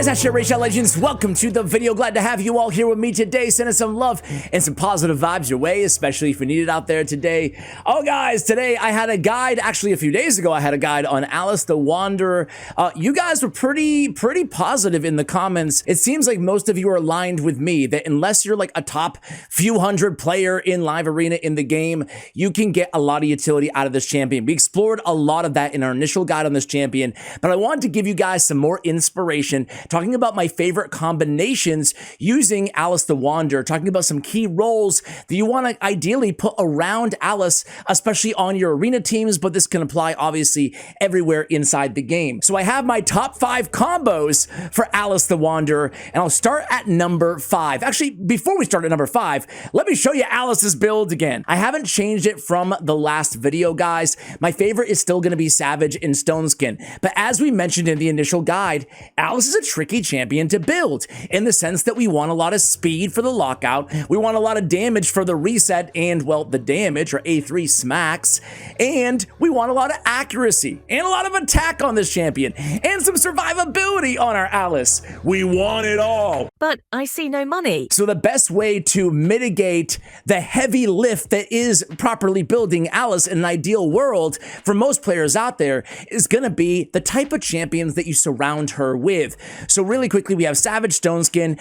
guys, that's your Rachel Legends. Welcome to the video. Glad to have you all here with me today. Sending some love and some positive vibes your way, especially if you need it out there today. Oh, guys, today I had a guide. Actually, a few days ago, I had a guide on Alice the Wanderer. You guys were pretty positive in the comments. It seems like most of you are aligned with me that unless you're like a top few hundred player in Live Arena in the game, you can get a lot of utility out of this champion. We explored a lot of that in our initial guide on this champion, but I wanted to give you guys some more inspiration, talking about my favorite combinations using Alice the Wanderer, talking about some key roles that you want to ideally put around Alice, especially on your arena teams, but this can apply obviously everywhere inside the game. So I have my top 5 combos for Alice the Wanderer, and I'll start at number 5. Actually, before we start at number 5, let me show you Alice's build again. I haven't changed it from the last video, guys. My favorite is still going to be Savage and Stoneskin, but as we mentioned in the initial guide, Alice is a tricky champion to build in the sense that we want a lot of speed for the lockout, we want a lot of damage for the reset and, well, the damage or A3 smacks, and we want a lot of accuracy and a lot of attack on this champion and some survivability on our Alice. We want it all. But I see no money. So the best way to mitigate the heavy lift that is properly building Alice in an ideal world for most players out there is going to be the type of champions that you surround her with. So really quickly, we have Savage Stoneskin,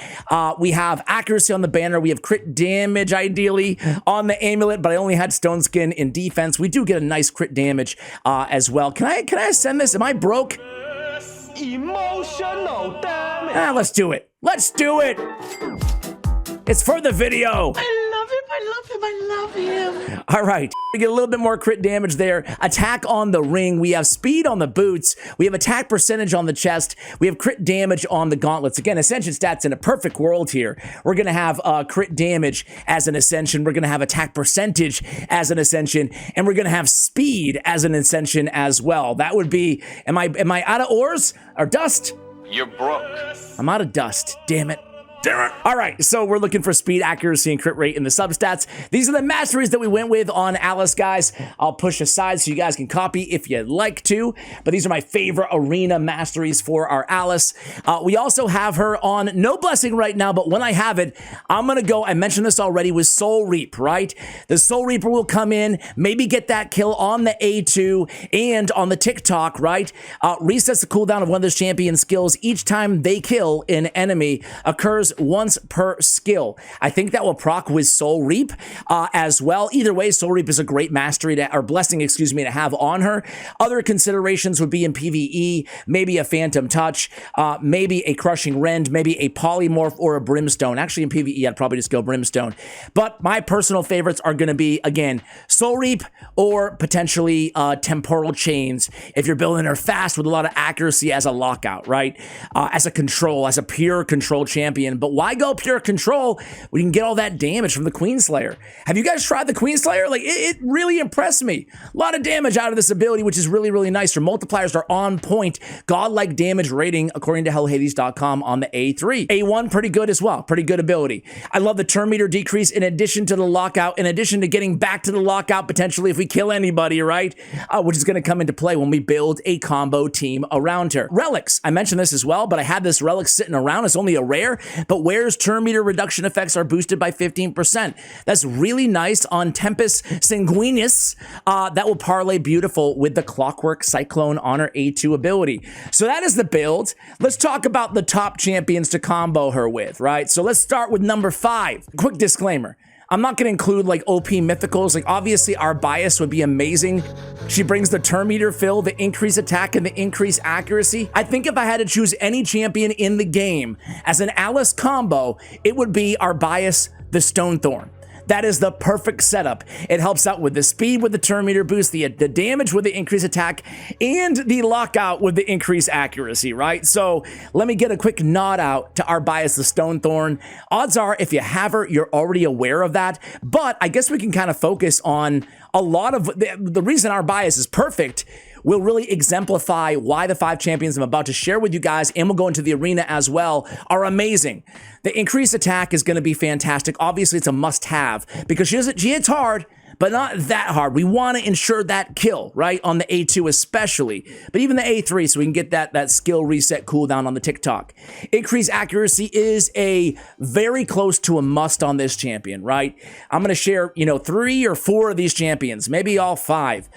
we have accuracy on the banner, we have crit damage ideally on the amulet, but I only had Stoneskin in defense. We do get a nice crit damage as well. Can I ascend this? Am I broke? Emotional damage. Let's do it. Let's do it. It's for the video. I love him. I love him. I love him. All right, we get a little bit more crit damage there. Attack on the ring. We have speed on the boots. We have attack percentage on the chest. We have crit damage on the gauntlets. Again, Ascension stats in a perfect world here. We're going to have crit damage as an Ascension. We're going to have attack percentage as an Ascension. And we're going to have speed as an Ascension as well. That would be, am I out of ores or dust? You're broke. I'm out of dust. Damn it. All right, so we're looking for speed, accuracy, and crit rate in the substats. These are the masteries that we went with on Alice, guys. I'll push aside so you guys can copy if you'd like to, but these are my favorite arena masteries for our Alice. We also have her on No Blessing right now, but when I have it, I'm going to go, I mentioned this already, with Soul Reap, right? The Soul Reaper will come in, maybe get that kill on the A2 and on the TikTok, right? Resets the cooldown of one of those champion skills each time they kill an enemy, occurs once per skill. I think that will proc with Soul Reap as well. Either way, Soul Reap is a great mastery or blessing, excuse me, to have on her. Other considerations would be in PvE, maybe a Phantom Touch, maybe a Crushing Rend, maybe a Polymorph or a Brimstone. Actually, in PvE, I'd probably just go Brimstone. But my personal favorites are going to be, again, Soul Reap or potentially Temporal Chains if you're building her fast with a lot of accuracy as a lockout, right? As a control, as a pure control champion. But why go pure control when you can get all that damage from the Queenslayer? Have you guys tried the Queenslayer? Like, it really impressed me. A lot of damage out of this ability, which is really nice. Her multipliers are on point. Godlike damage rating, according to hellhades.com, on the A3. A1, pretty good as well. Pretty good ability. I love the turn meter decrease in addition to the lockout, in addition to getting back to the lockout potentially if we kill anybody, right? Which is going to come into play when we build a combo team around her. Relics. I mentioned this as well, but I had this relic sitting around. It's only a rare, but Ware's turn meter reduction effects are boosted by 15%. That's really nice on Tempest Sanguinis. That will parlay beautiful with the Clockwork Cyclone on her A2 ability. So that is the build. Let's talk about the top champions to combo her with, right? So let's start with number 5. Quick disclaimer. I'm not going to include like OP mythicals. Like obviously our bias would be amazing. She brings the turn meter fill, the increased attack, and the increased accuracy. I think if I had to choose any champion in the game as an Alice combo, it would be our bias, the Stonethorn. That is the perfect setup. It helps out with the speed with the turn meter boost, the damage with the increased attack, and the lockout with the increased accuracy, right? So let me get a quick nod out to our bias, the Stonethorn. Odds are, if you have her, you're already aware of that, but I guess we can kind of focus on a lot of the reason our bias is perfect will really exemplify why the 5 champions I'm about to share with you guys, and we'll go into the arena as well, are amazing. The increased attack is going to be fantastic. Obviously, it's a must-have because she hits hard, but not that hard. We want to ensure that kill, right? On the A2 especially, but even the A3 so we can get that skill reset cooldown on the TikTok. Increased accuracy is a very close to a must on this champion, right? I'm going to share, 3 or 4 of these champions, maybe all 5.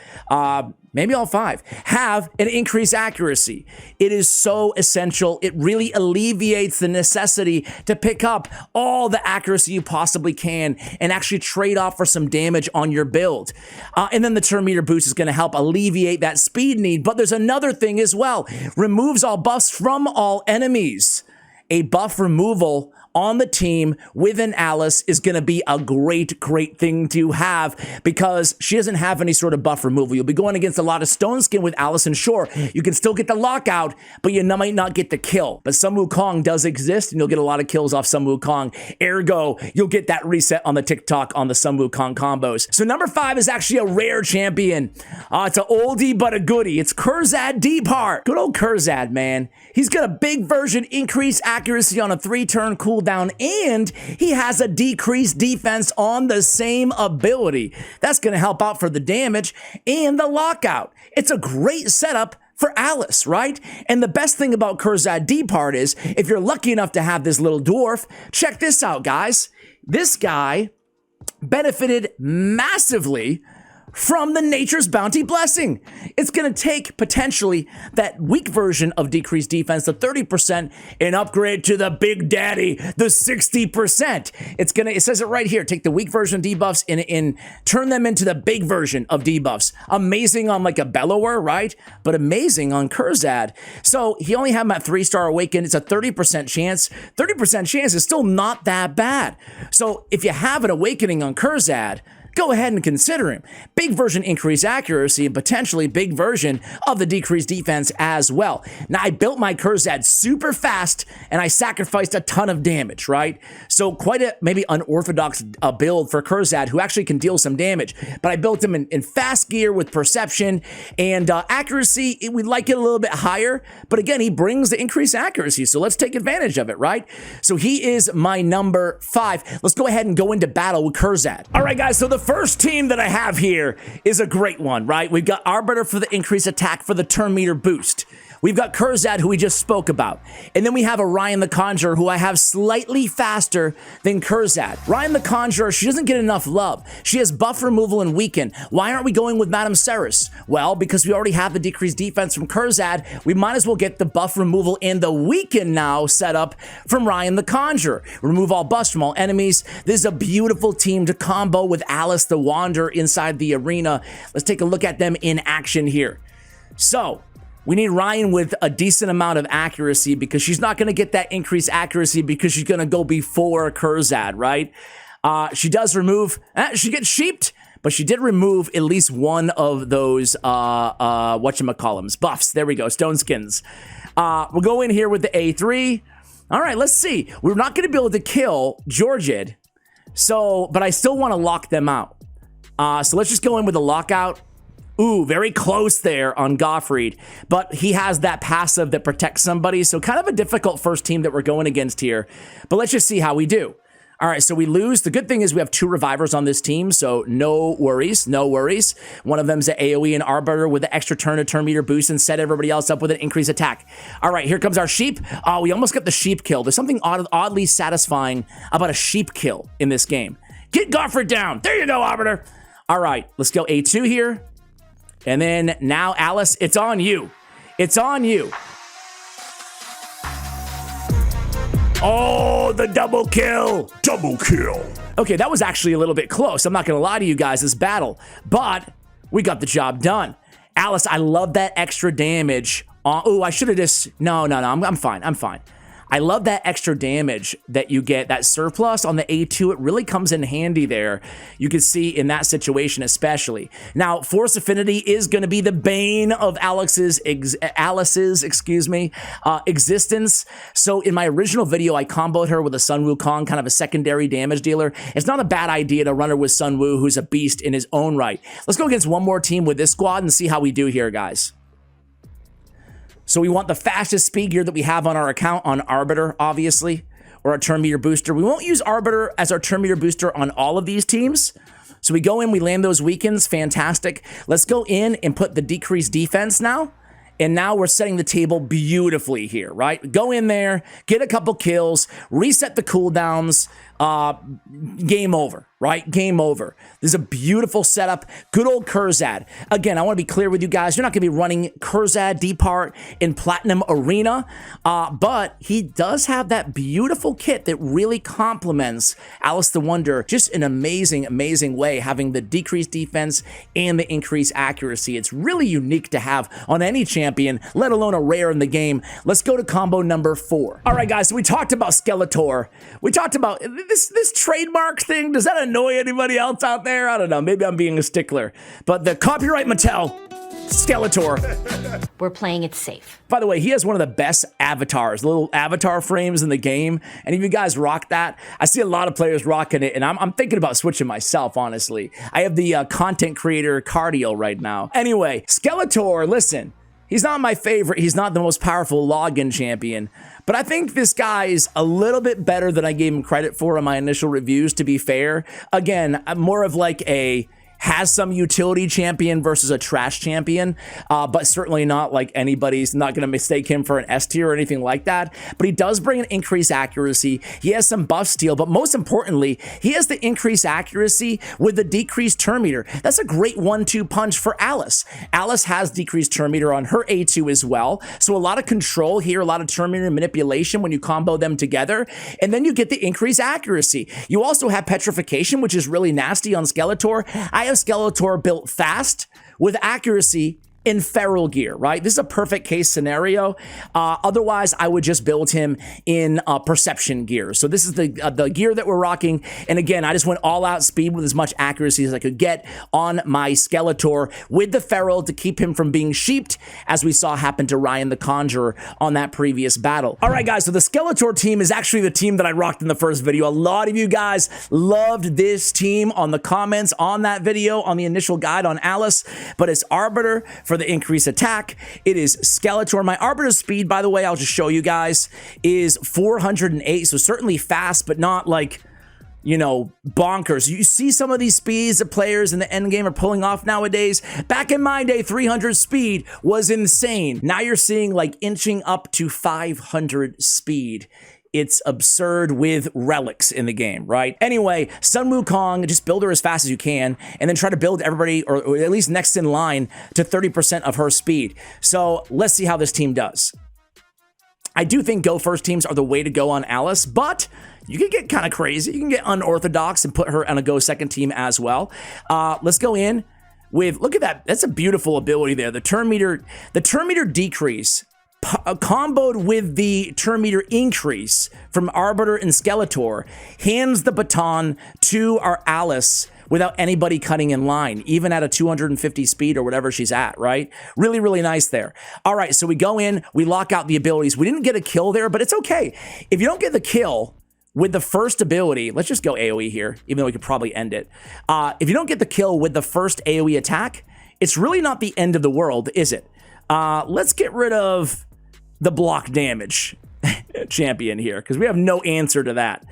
Maybe all 5 have an increased accuracy. It is so essential. It really alleviates the necessity to pick up all the accuracy you possibly can and actually trade off for some damage on your build. And then the turn meter boost is going to help alleviate that speed need. But there's another thing as well. Removes all buffs from all enemies. A buff removal on the team with an Alice is going to be a great thing to have because she doesn't have any sort of buff removal. You'll be going against a lot of Stone Skin with Alice, and sure, you can still get the lockout, but you might not get the kill. But Sun Wukong does exist, and you'll get a lot of kills off Sun Wukong. Ergo, you'll get that reset on the TikTok on the Sun Wukong combos. So number 5 is actually a rare champion. It's an oldie but a goodie. It's Kurzad Deepheart. Good old Kurzad, man. He's got a big version, increased accuracy on a 3-turn cooldown, and he has a decreased defense on the same ability. That's going to help out for the damage and the lockout. It's a great setup for Alice, right? And the best thing about Kurzad Deepheart is, if you're lucky enough to have this little dwarf, check this out, guys. This guy benefited massively from the Nature's Bounty Blessing. It's going to take potentially that weak version of decreased defense, the 30%, and upgrade to the Big Daddy, the 60%. It says it right here. Take the weak version of debuffs and turn them into the big version of debuffs. Amazing on like a Bellower, right? But amazing on Kurzad. So he only had him at 3-star Awaken. It's a 30% chance. 30% chance is still not that bad. So if you have an Awakening on Kurzad, go ahead and consider him. Big version increased accuracy and potentially big version of the decreased defense as well. Now, I built my Kurzad super fast and I sacrificed a ton of damage, right? So quite a maybe unorthodox build for Kurzad, who actually can deal some damage. But I built him in fast gear with perception and accuracy. We'd like it a little bit higher, but again, he brings the increased accuracy. So let's take advantage of it, right? So he is my number 5. Let's go ahead and go into battle with Kurzad. All right, guys, so the first team that I have here is a great one, right? We've got Arbiter for the increased attack for the turn meter boost. We've got Kurzad, who we just spoke about. And then we have Orion the Conjurer, who I have slightly faster than Kurzad. Orion the Conjurer, she doesn't get enough love. She has buff removal and weaken. Why aren't we going with Madame Ceres? Well, because we already have the decreased defense from Kurzad, we might as well get the buff removal and the weaken now set up from Orion the Conjurer. Remove all buffs from all enemies. This is a beautiful team to combo with Alice the Wanderer inside the arena. Let's take a look at them in action here. So, we need Ryan with a decent amount of accuracy because she's not going to get that increased accuracy because she's going to go before Kurzad, right? She does remove, she gets sheeped, but she did remove at least one of those, whatchamacallums, buffs. There we go, Stone Skins. We'll go in here with the A3. All right, let's see. We're not going to be able to kill Georgid, but I still want to lock them out. So let's just go in with a lockout. Ooh, very close there on Gottfried, but he has that passive that protects somebody, so kind of a difficult first team that we're going against here, but let's just see how we do. All right, so we lose. The good thing is we have 2 revivers on this team, so no worries, no worries. One of them's an AoE and Arbiter with the extra turn to turn meter boost and set everybody else up with an increased attack. All right, here comes our sheep. We almost got the sheep kill. There's something oddly satisfying about a sheep kill in this game. Get Gottfried down. There you go, Arbiter. All right, let's go A2 here. And then now, Alice, it's on you. It's on you. Oh, the double kill. Double kill. Okay, that was actually a little bit close. I'm not going to lie to you guys, this battle. But we got the job done. Alice, I love that extra damage. Oh, I should have just... No, I'm fine. I'm fine. I love that extra damage that you get, that surplus on the A2. It really comes in handy there. You can see in that situation especially. Now, Force Affinity is going to be the bane of Alice's existence. So in my original video, I comboed her with a Sun Wukong, kind of a secondary damage dealer. It's not a bad idea to run her with Sun Wu, who's a beast in his own right. Let's go against one more team with this squad and see how we do here, guys. So we want the fastest speed gear that we have on our account on Arbiter, obviously, or our turn meter booster. We won't use Arbiter as our turn meter booster on all of these teams. So we go in, we land those weakens, fantastic. Let's go in and put the decreased defense now. And now we're setting the table beautifully here, right? Go in there, get a couple kills, reset the cooldowns, game over, right? Game over. This is a beautiful setup. Good old Kurzad. Again, I want to be clear with you guys. You're not going to be running Kurzad Depart in Platinum Arena, but he does have that beautiful kit that really complements Alice the Wonder. Just an amazing, amazing way, having the decreased defense and the increased accuracy. It's really unique to have on any champion, let alone a rare in the game. Let's go to combo number 4. All right, guys, so we talked about Skeletor. We talked about this trademark thing. Does that annoy anybody else out there? I don't know. Maybe I'm being a stickler. But the copyright Mattel, Skeletor. We're playing it safe. By the way, he has one of the best avatars, little avatar frames in the game. And if you guys rock that, I see a lot of players rocking it, and I'm thinking about switching myself, honestly. I have the content creator cardio right now. Anyway, Skeletor, listen, he's not my favorite. He's not the most powerful login champion. But I think this guy is a little bit better than I gave him credit for in my initial reviews, to be fair. Again, I'm more of like a has some utility champion versus a trash champion, but certainly not like anybody's not going to mistake him for an S tier or anything like that. But he does bring an increased accuracy. He has some buff steal, but most importantly, he has the increased accuracy with the decreased turn meter. That's a great 1-2 punch for Alice. Alice has decreased turn meter on her A2 as well. So a lot of control here, a lot of turn meter manipulation when you combo them together. And then you get the increased accuracy. You also have petrification, which is really nasty on Skeletor. I have Skeletor built fast with accuracy in feral gear, right? This is a perfect case scenario. Otherwise, I would just build him in perception gear. So this is the gear that we're rocking. And again, I just went all out speed with as much accuracy as I could get on my Skeletor with the feral to keep him from being sheeped, as we saw happen to Ryan the Conjurer on that previous battle. All right, guys, so the Skeletor team is actually the team that I rocked in the first video. A lot of you guys loved this team on the comments on that video, on the initial guide on Alice, but it's Arbiter for the increased attack. It is Skeletor. My Arbiter speed, by the way, I'll just show you guys, is 408. So certainly fast, but not like, you know, bonkers. You see some of these speeds that players in the end game are pulling off nowadays. Back in my day, 300 speed was insane. Now you're seeing like inching up to 500 speed. It's absurd with relics in the game, right? Anyway, Sun Wukong, just build her as fast as you can, and then try to build everybody, or at least next in line, to 30% of her speed. So let's see how this team does. I do think go first teams are the way to go on Alice, but you can get kind of crazy. You can get unorthodox and put her on a go second team as well. Let's go in with, look at that. That's a beautiful ability there. The turn meter decrease comboed with the turn meter increase from Arbiter and Skeletor hands the baton to our Alice without anybody cutting in line, even at a 250 speed or whatever she's at, right? Really, really nice there. All right, so we go in, we lock out the abilities. We didn't get a kill there, but it's okay. If you don't get the kill with the first ability, let's just go AoE here, even though we could probably end it. If you don't get the kill with the first AoE attack, it's really not the end of the world, is it? Let's get rid of the block damage champion here, because we have no answer to that.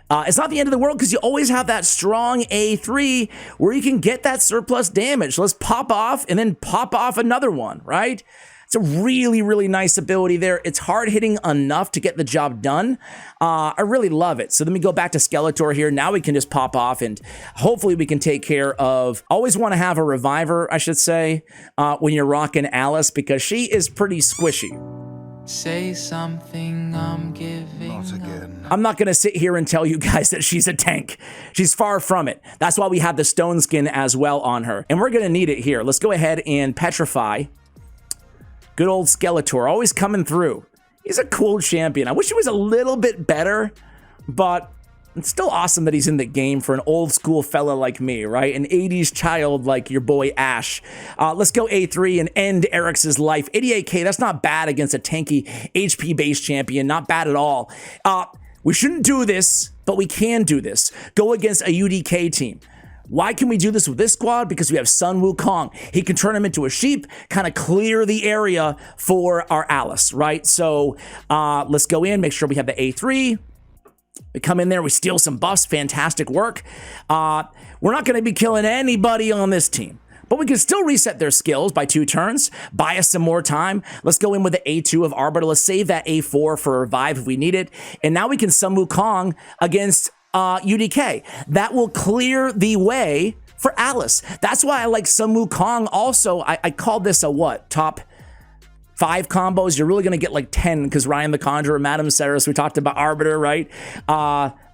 It's not the end of the world because you always have that strong A3 where you can get that surplus damage. So let's pop off and then pop off another one, right? It's a really, really nice ability there. It's hard hitting enough to get the job done. I really love it. So let me go back to Skeletor here. Now we can just pop off and hopefully we can take care of, always want to have a reviver, I should say, when you're rocking Alice, because she is pretty squishy. Say something, I'm giving Not again. I'm not going to sit here and tell you guys that she's a tank. She's far from it. That's why we have the stone skin as well on her. And we're going to need it here. Let's go ahead and petrify. Good old Skeletor, always coming through. He's a cool champion. I wish he was a little bit better, but it's still awesome that he's in the game for an old school fella like me, right? An 80s child like your boy Ash. Let's go A3 and end Eric's life. 88k, that's not bad against a tanky HP-based champion. Not bad at all. We shouldn't do this, but we can do this. Go against a UDK team. Why can we do this with this squad? Because we have Sun Wukong. He can turn him into a sheep, kind of clear the area for our Alice, right? So let's go in, make sure we have the A3. We come in there, we steal some buffs, fantastic work. We're not going to be killing anybody on this team, but we can still reset their skills by 2 turns, buy us some more time. Let's go in with the A2 of Arbiter. Let's save that A4 for Revive if we need it. And now we can Sun Wukong against UDK. That will clear the way for Alice. That's why I like Sun Wukong also. I called this a what? Top 5 combos. You're really going to get like 10 because Ryan the Conjurer, Madame Ceres, we talked about Arbiter, right?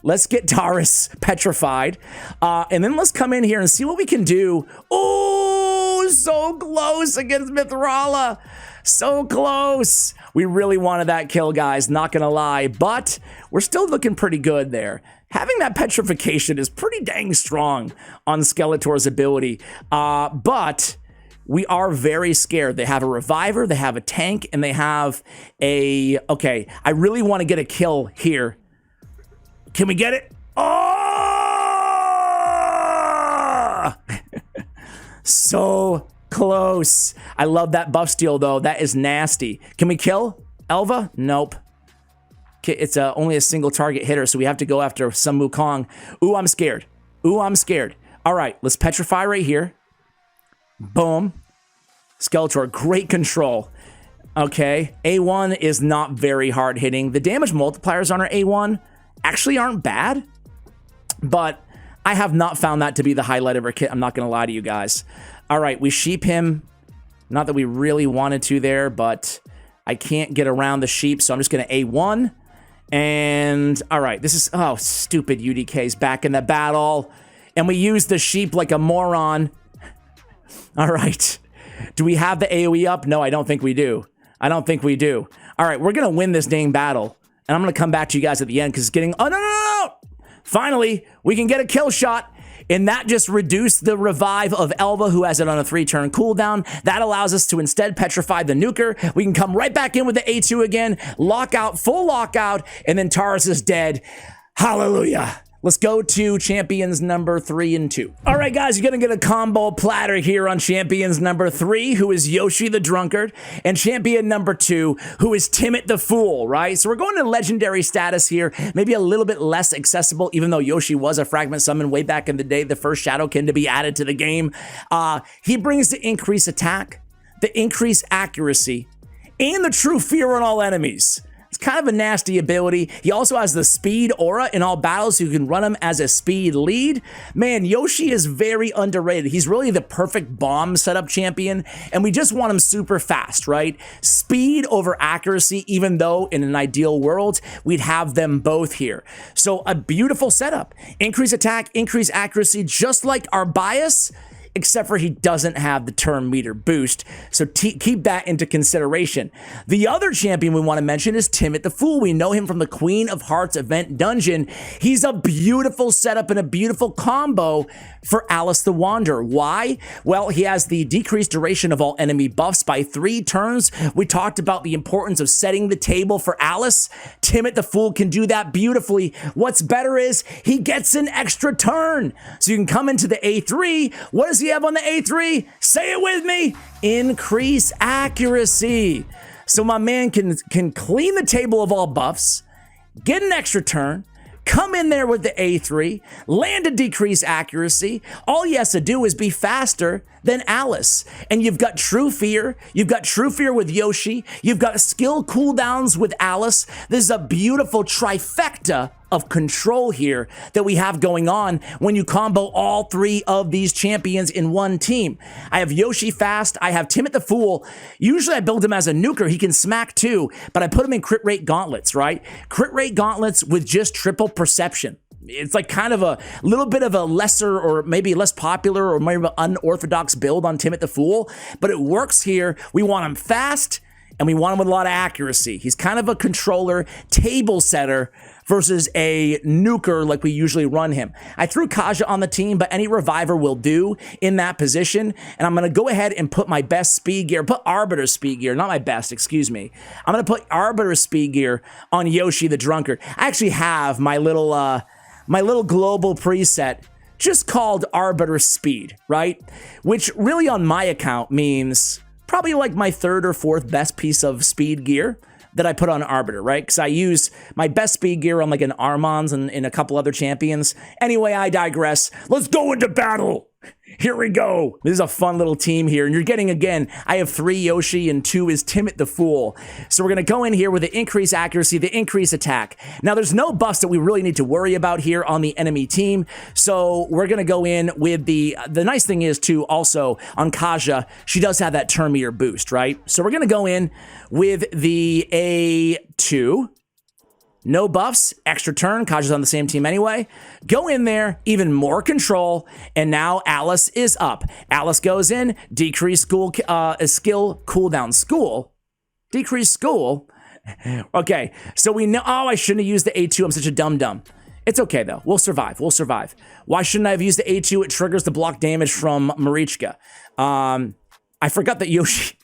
Let's get Taurus petrified. And then let's come in here and see what we can do. Oh, so close against Mithrala. So close. We really wanted that kill, guys, not going to lie. But we're still looking pretty good there. Having that petrification is pretty dang strong on Skeletor's ability. But we are very scared. They have a reviver, they have a tank, and they have a... Okay, I really want to get a kill here. Can we get it? Oh! So close. I love that buff steal, though. That is nasty. Can we kill Elva? Nope. It's only a single target hitter, so we have to go after Sun Wukong. Ooh, I'm scared. Ooh, I'm scared. All right, let's petrify right here. Boom. Skeletor, great control. Okay, A1 is not very hard hitting. The damage multipliers on our A1 actually aren't bad, but I have not found that to be the highlight of our kit. I'm not going to lie to you guys. All right, we sheep him. Not that we really wanted to there, but I can't get around the sheep, so I'm just going to A1. And, all right, this is... Oh, stupid UDK's back in the battle. And we use the sheep like a moron. All right. Do we have the AoE up? No, I don't think we do. I don't think we do. All right, we're going to win this dang battle. And I'm going to come back to you guys at the end because it's getting... Oh, no. Finally, we can get a kill shot. And that just reduced the revive of Elva, who has it on a 3-turn cooldown. That allows us to instead petrify the nuker. We can come right back in with the A2 again, lockout, full lockout, and then Taurus is dead. Hallelujah. Let's go to champions number 3 and 2. All right, guys, you're going to get a combo platter here on champions number 3, who is Yoshi the Drunkard, and champion number 2, who is Timid the Fool, right? So we're going to legendary status here, maybe a little bit less accessible, even though Yoshi was a fragment summon way back in the day, the first Shadowkin to be added to the game. He brings the increased attack, the increased accuracy, and the true fear on all enemies. It's kind of a nasty ability. He also has the speed aura in all battles, so you can run him as a speed lead. Man, Yoshi is very underrated. He's really the perfect bomb setup champion, and we just want him super fast, right? Speed over accuracy, even though in an ideal world, we'd have them both here. So a beautiful setup. Increase attack, increase accuracy, just like our bias, except for he doesn't have the turn meter boost, so keep that into consideration. The other champion we want to mention is Timid the Fool. We know him from the Queen of Hearts event dungeon. He's a beautiful setup and a beautiful combo for Alice the Wanderer. Why? Well, he has the decreased duration of all enemy buffs by 3 turns. We talked about the importance of setting the table for Alice. Timid the Fool can do that beautifully. What's better is he gets an extra turn, so you can come into the A3. What does he have on the A3? Say it with me. Increase accuracy. So my man can clean the table of all buffs, get an extra turn, come in there with the A3, land a decreased accuracy. All he has to do is be faster than Alice. And you've got True Fear. You've got True Fear with Yoshi. You've got skill cooldowns with Alice. This is a beautiful trifecta of control here that we have going on when you combo all 3 of these champions in one team. I have Yoshi fast. I have Timid the Fool. Usually I build him as a nuker. He can smack too, but I put him in crit rate gauntlets, right? Crit rate gauntlets with just triple perception. It's like kind of a little bit of a lesser or maybe less popular or maybe unorthodox build on Timid the Fool, but it works here. We want him fast and we want him with a lot of accuracy. He's kind of a controller, table setter versus a nuker like we usually run him. I threw Kaja on the team, but any reviver will do in that position. And I'm going to go ahead and put my best speed gear, put Arbiter speed gear, not my best, excuse me. I'm going to put Arbiter speed gear on Yoshi the Drunkard. I actually have my little global preset just called Arbiter Speed, right? Which really on my account means probably like my 3rd or 4th best piece of speed gear. that I put on Arbiter, right? Because I use my best speed gear on like an Armons and a couple other champions. Anyway, I digress. Let's go into battle. Here we go. This is a fun little team here. And you're getting, again, I have 3 Yoshi and 2 is Timid the Fool. So we're going to go in here with the increased accuracy, the increased attack. Now, there's no buffs that we really need to worry about here on the enemy team. So we're going to go in with the nice thing is, too, also on Kaja, she does have that turn meter boost, right? So we're going to go in with the A2. No buffs, extra turn. Kaja's on the same team anyway. Go in there, even more control, and now Alice is up. Alice goes in, decrease skill cooldown. Decrease school? Okay, so we know, oh, I shouldn't have used the A2. I'm such a dum-dum. It's okay, though. We'll survive. We'll survive. Why shouldn't I have used the A2? It triggers the block damage from Marichka. I forgot that Yoshi,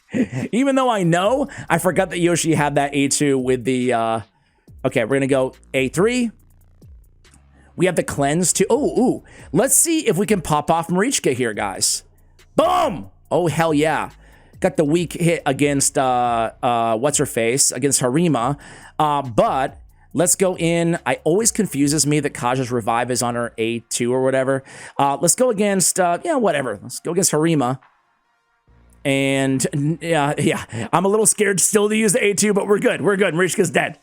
even though I know, I forgot that Yoshi had that A2 with the, okay, we're gonna go A3. We have the cleanse too. Oh, let's see if we can pop off Marichka here, guys. Boom! Oh, hell yeah. Got the weak hit against, what's-her-face, against Harima. But let's go in. I always confuses me that Kaja's revive is on her A2 or whatever. Let's go against, yeah, whatever. Let's go against Harima. And, yeah, I'm a little scared still to use the A2, but we're good. We're good. Marichka's dead.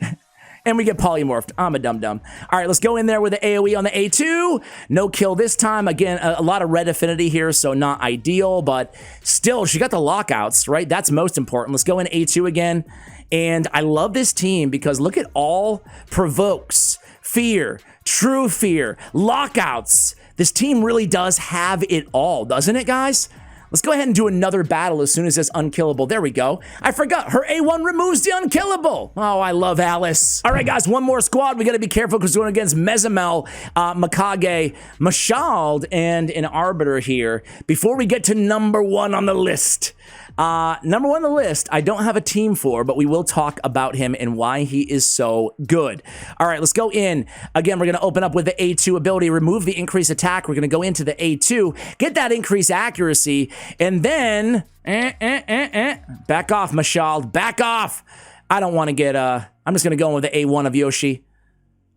And we get polymorphed. I'm a dum-dum. All right, let's go in there with the AoE on the A2. No kill this time. Again, a lot of red affinity here, so not ideal, but still, she got the lockouts, right? That's most important. Let's go in A2 again. And I love this team because look at all provokes, fear, true fear, lockouts. This team really does have it all, doesn't it, guys? Let's go ahead and do another battle as soon as it's unkillable. There we go. I forgot. Her A1 removes the unkillable. Oh, I love Alice. All right, guys, one more squad. We got to be careful because we're going against Mezamel, Mikage, Mashald, and an Arbiter here. Before we get to number 1 on the list. Number 1 on the list, I don't have a team for, but we will talk about him and why he is so good. All right, let's go in. Again, we're going to open up with the A2 ability, remove the increased attack. We're going to go into the A2, get that increased accuracy, and then, back off, Mashald, back off. I don't want to get, I'm just going to go in with the A1 of Yoshi.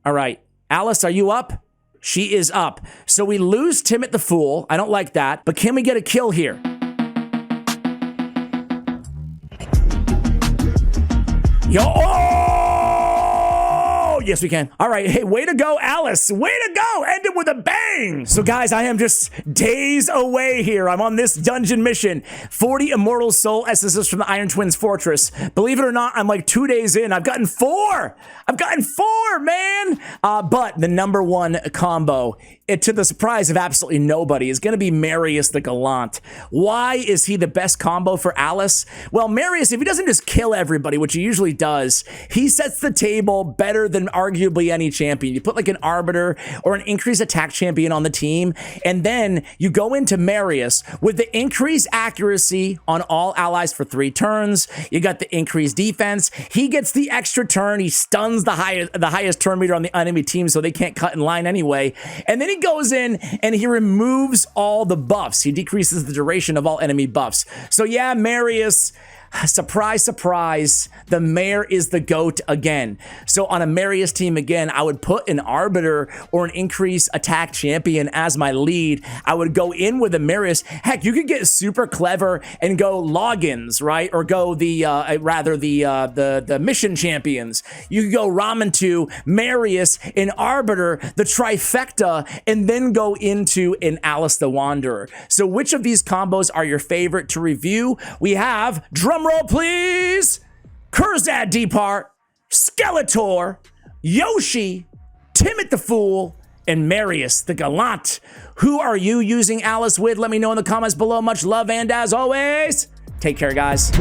All right, Alice, are you up? She is up. So we lose Timid the Fool. I don't like that, but can we get a kill here? Yo, oh, yes we can. All right, hey, way to go, Alice. Way to go, ended with a bang. So guys, I am just days away here. I'm on this dungeon mission. 40 Immortal Soul Essences from the Iron Twins Fortress. Believe it or not, I'm like 2 days in. I've gotten 4. I've gotten 4, man. But the number 1 combo, to the surprise of absolutely nobody, is going to be Marius the Gallant. Why is he the best combo for Alice? Well, Marius, if he doesn't just kill everybody, which he usually does, he sets the table better than arguably any champion. You put like an Arbiter or an increased attack champion on the team, and then you go into Marius with the increased accuracy on all allies for 3 turns. You got the increased defense. He gets the extra turn. He stuns the highest turn meter on the enemy team, so they can't cut in line anyway. And then he goes in and he removes all the buffs. He decreases the duration of all enemy buffs. So yeah, Marius, surprise, surprise, the mayor is the GOAT again. So on a Marius team again, I would put an Arbiter or an increased attack champion as my lead. I would go in with a Marius. Heck, you could get super clever and go logins, right? Or go the mission champions. You could go Ramen 2, Marius, an Arbiter, the trifecta, and then go into an Alice the Wanderer. So which of these combos are your favorite to review? We have, drum roll please, Kurzad Depart, Skeletor, Yoshi, Timid the Fool, and Marius the Gallant. Who are you using Alice with? Let me know in the comments below. Much love, and as always, take care, guys.